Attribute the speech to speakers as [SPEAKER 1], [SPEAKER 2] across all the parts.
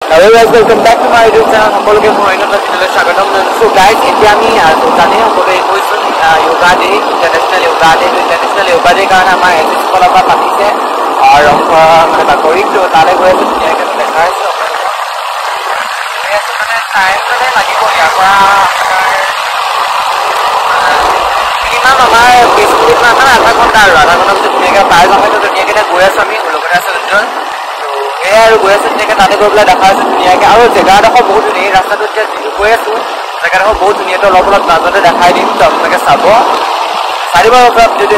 [SPEAKER 1] Hello guys, welcome back to my YouTube channel. সকলোকে মই নতুন ভিডিঅ'লৈ স্বাগতম জনাইছো। গাইজ এতিয়া আমি জানি সকলোৱে কৈছো yoga day, international yoga day কাৰণে আমাৰ এনএছএছ ফালৰ পৰা পাতিছে ৰংঘৰ মানে বাকৰিত তো তালৈ গৈ আছো ধুনীয়াকৈ দেখাইছো মানে টাইম মানে লাগিব ইয়াৰ পৰা মিনিমাম আমাৰ 20 মিনিট মান আধা ঘণ্টা আৰু আধা ঘণ্টা পিছত ধুনীয়াকৈ পাই যাম তো ধুনীয়াকৈ গৈ আছো আমি লগতে আছো দুজন আৰু গৈ আছো ধুনীয়াকৈ তাতে গৈ পেলাই দেখাইছো ধুনীয়াকৈ আৰু জেগাডোখৰ বহুত ধুনীয়া এই ৰাস্তাটো এতিয়া যিটো গৈ আছো জেগাডোখৰ বহুত ধুনীয়া তো অলপ অলপ মাজতে দেখাই দিম তো আপোনালোকে চাব পাৰিব যদি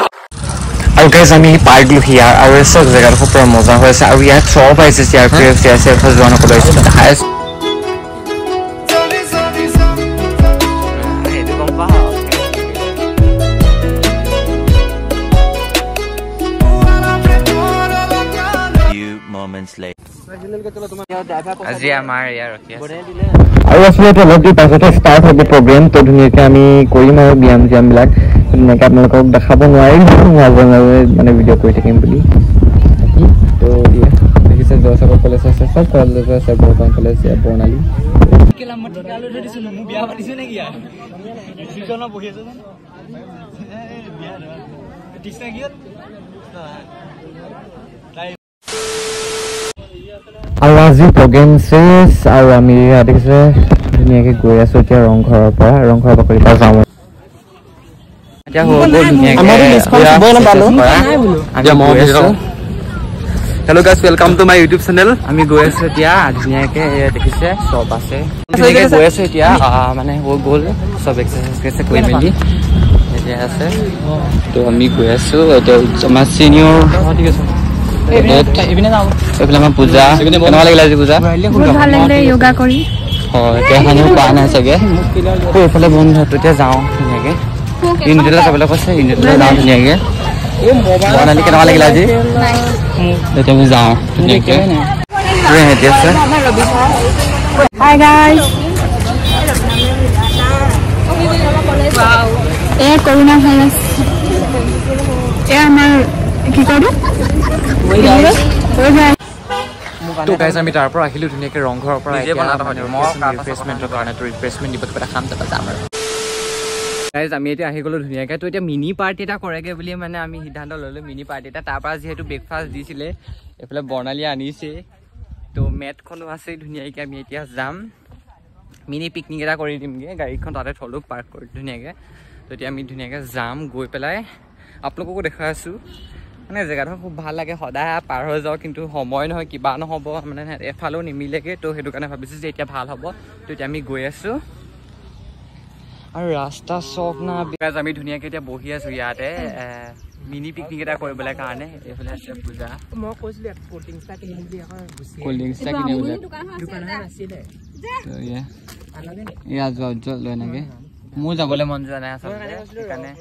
[SPEAKER 1] আৰু গাইজ আমি পাৰ্ক হিয়াৰ আৰু চব জেগাডোখৰ পৰা মজা হৈ আছে আৰু ইয়াত চব আহিছে CRPF যোৱা নকলৈ আহিছে দেখাই আছো আজি আমাৰ ইয়াৰ ৰখি আছে আৰু আচলতে অলপ দেৰি পাছতে ষ্টাৰ্ট হ'ব প্ৰগ্ৰেম তো ধুনীয়াকৈ আমি কৰিম আৰু ব্যায়ামবিলাক ধুনীয়াকৈ আপোনালোকক দেখাব নোৱাৰিম মাজে মাজে মানে ভিডিঅ' কৰি থাকিম বুলি তো দেখিছে জয়সাগৰ কলেজ আছে চব কলেজ আছে বৰ্তমান কলেজ বৰ্ণালী আৰু আজি প্ৰগ্ৰেম শেষ আৰু আমি দেখিছে ধুনীয়াকৈ গৈ আছো এতিয়া ৰংঘৰৰ বাকৰিৰ পৰা যাওঁ এতিয়া hello' guys welcome to my YouTube channel আমি গৈ আছো এতিয়া ধুনীয়াকৈ দেখিছে চব আছে ধুনীয়াকৈ গৈ আছো এতিয়া মানে হৈ গ'ল চব এক্সাৰচাইজ কৰি মেলি এতিয়া আছে তো আমি গৈ আছো এতিয়া আমাৰ চিনিয়ৰ ঠিক আছে পূজা কেনেকুৱা লাগিলে আজি পূজা
[SPEAKER 2] ভাল লাগিলে যোগা কৰি
[SPEAKER 1] হয় এতিয়া পোৱা নাই চাগে এইফালে বন্ধ তেতিয়া যাওঁ ধুনীয়াকৈ ইউনিটলৈ চাবলৈ কৈছে ইউনিটলৈ যাওঁ ধুনীয়াকৈ বৰ্ণালী কেনেকুৱা লাগিলে আজি তেতিয়া আমি যাওঁ ধুনীয়াকৈ সিহঁতি আছে
[SPEAKER 2] হাই গাইজ এয়া কৰোণা ভাইৰাছ এয়া আমাৰ কি কৰো
[SPEAKER 1] তো গাইজ আমি তাৰ পৰা আহিলোঁ ধুনীয়াকৈ ৰংঘৰৰ পৰা ৰিফ্ৰেছমেণ্টৰ কাৰণে তো ৰিফ্ৰেছমেণ্ট দিব কিবা খাম তাৰপৰা যাম আৰু গাইজ আমি এতিয়া আহি গ'লোঁ ধুনীয়াকৈ তো এতিয়া মিনি পাৰ্টি এটা কৰেগৈ বুলি মানে আমি সিদ্ধান্ত ল'লোঁ মিনি পাৰ্টি এটা তাৰপৰা যিহেতু ব্ৰেকফাষ্ট দিছিলে এইফালে বৰ্ণালী আনিছে তো মেটখনো আছে ধুনীয়াকৈ আমি এতিয়া যাম মিনি পিকনিক এটা কৰি দিমগৈ গাড়ীখন তাতে থ'লোঁ পাৰ্ক কৰি ধুনীয়াকৈ তো এতিয়া আমি ধুনীয়াকৈ যাম গৈ পেলাই আপোনালোককো দেখাই আছোঁ মানে জেগাটো খুব ভাল লাগে সদায় পাৰ হৈ যাওঁ কিন্তু সময় নহয় কিবা নহ'ব মানে এফালেও নিমিলেগৈ তো সেইটো কাৰণে ভাবিছোঁ যে এতিয়া ভাল হ'ব তো এতিয়া আমি গৈ আছোঁ আৰু ৰাস্তা চক না আমি ধুনীয়াকৈ এতিয়া বহি আছোঁ ইয়াতে মিনি পিকনিক এটা কৰিবলৈ কাৰণে এইফালে আছে পূজা মই কৈছিলোঁ ক'ল্ড ড্ৰিংকছ এটা কিনিবলৈ এয়া যোৱা উজ্জ্বল লৈ এনেকৈ মোৰ যাবলৈ মন যোৱা নাই আচলতে সেইকাৰণে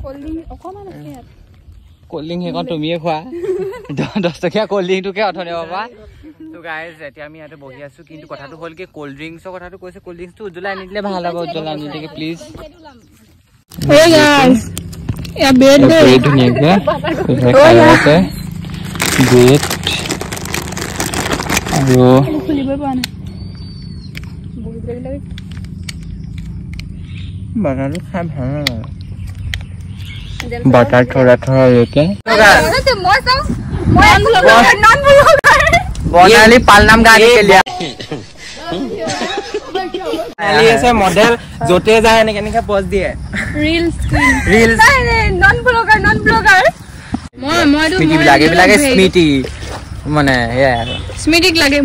[SPEAKER 1] কল্ড ড্ৰিংক সেইখন তুমিয়ে খোৱা 10 টকীয়া কল্ড ড্ৰিংকটোকে অথনি পাবা তো গাইজ এতিয়া আমি ইয়াতে বহি আছোঁ কিন্তু কথাটো হ'ল কি কল্ড ড্ৰিংকছৰ কথাটো কৈছে কল্ড ড্ৰিংকছটো উজ্জ্বলাই আনি দিলে ভাল হ'ব উজ্জ্বলাই আনি দিলে প্লিজ ধুনীয়াকৈ আছে ব্ৰেড আৰু বাটাৰটো খাই ভাল নালাগে বাটাৰ থৰা বৰ্ণালী পালনাম গাড়ী মডেল য'তে যায় এনেকে এনেকে পজ দিয়ে এইবিলাকে স্মৃতি মানে সেয়াই আৰু
[SPEAKER 2] স্মৃতিক লাগে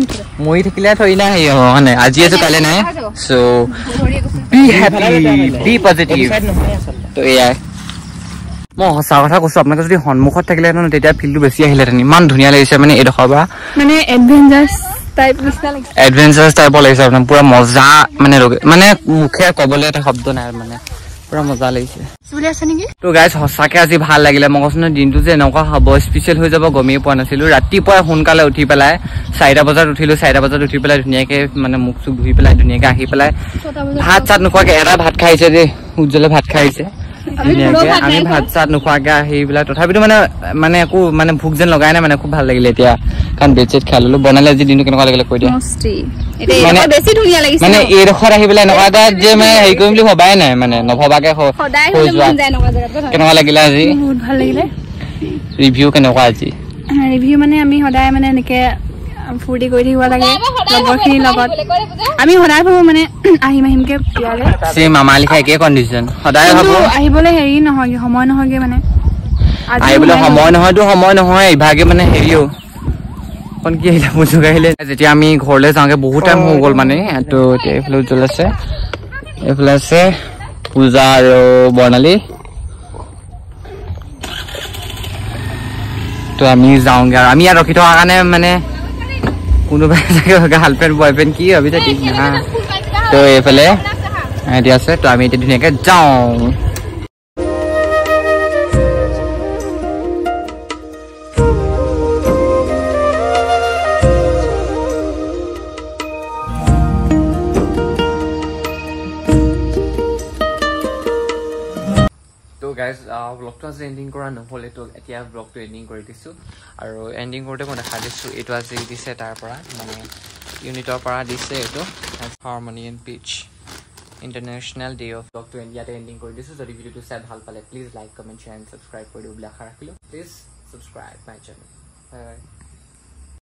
[SPEAKER 1] মৰি থাকিলে থৈ না হেৰি হ'ব মানে আজি আছো কাইলৈ নাই চ' বি হেপি বি পজিটিভ তো এয়াই মই সঁচা কথা কৈছো আপোনালোকে যদি সন্মুখত থাকিলেহেঁতেন তেতিয়া ফিল্ডটো বেছি আহিলেহেঁতেন ইমান ধুনীয়া লাগিছে মানে এইডোখৰ পৰা
[SPEAKER 2] মানে এডভেঞ্চাৰ্ছ
[SPEAKER 1] টাইপৰ লাগিছে আপোনাৰ পুৰা মজা মানে মুখে ক'বলৈ এটা শব্দ নাই মানে পুৰা মজা লাগিছে তো গাইজ সঁচাকৈ আজি ভাল লাগিলে মই কৈছোঁ নহয় দিনটো যে এনেকুৱা হ'ব স্পেচিয়েল হৈ যাব গমেই পোৱা নাছিলোঁ ৰাতিপুৱাই সোনকালে উঠি পেলাই 4টা বজাত উঠিলোঁ 4টা বজাত উঠি পেলাই ধুনীয়াকৈ মানে মুখ চুখ ধুই পেলাই ধুনীয়াকৈ আহি পেলাই ভাত চাত নোখোৱাকৈ এটা ভাত খাইছে দেই উজ্জ্বলে ভাত খাইছে আমি ভাত চাত নোখোৱাকে সেইবিলাক তথাপিতো মানে একো মানে ভোক যেন লগাই নাই মানে খুব ভাল লাগিলে এতিয়া কাৰণ বেডশ্বীট খাই ললো বনালে আজি দিনটো কেনেকুৱা লাগিলে কৈ দিয়া মানে এইডোখৰত আহি পেলাই এনেকুৱা এটা যে মানে হেৰি কৰিম বুলি ভবাই নাই মানে নভবাকে কেনেকুৱা লাগিলে আজি
[SPEAKER 2] বহুত ভাল লাগিলে
[SPEAKER 1] ৰিভিউ কেনেকুৱা আজি
[SPEAKER 2] ৰিভিউ মানে আমি সদায় মানে এনেকে ফুৰ্তি কৰি থাকিব লাগে লগৰখিনিৰ লগত আমি সদায় ভাবো মানে আহিমকে
[SPEAKER 1] মামা লিখা একে কণ্ডিশ্যন সদায় ভাবো
[SPEAKER 2] আহিবলৈ হেৰি নহয়গে সময় নহয়গে মানে
[SPEAKER 1] আহিবলৈ সময় নহয়তো সময় নহয় ইভাগে মানে হেৰিও কোন কি আহিলে মুজুক আহিলে যেতিয়া আমি ঘৰলৈ যাওঁগে বহুত টাইম হৈ গ'ল মানে তো এতিয়া এইফালে উজ্জ্বল আছে এইফালে আছে পূজা আৰু বৰ্ণালী তো আমি যাওঁগে আৰু আমি ইয়াত ৰখি থকাৰ কাৰণে মানে কোনোবাই চাগে গাৰ্লফ্ৰেণ্ড বয়ফ্ৰেণ্ড কি ভাবিছে ঠিক নহয় তো এইফালে এতিয়া আছে তো আমি এতিয়া ধুনীয়াকে যাওঁ গাইজ ব্লগটো আজি এণ্ডিং কৰা নহ'লে তো এতিয়া ব্লগটো এণ্ডিং কৰি দিছোঁ আৰু এণ্ডিং কৰোঁতে মই দেখা দিছোঁ এইটো আজি দিছে তাৰ পৰা মানে ইউনিটৰ পৰা দিছে এইটো harmony and peace international day of ব্লগটো ইয়াতে এণ্ডিং কৰি দিছোঁ যদি ভিডিঅ'টো চাই ভাল পালে please like comment share and subscribe কৰি দিওঁ বুলি আশা ৰাখিলোঁ please subscribe my channel bye by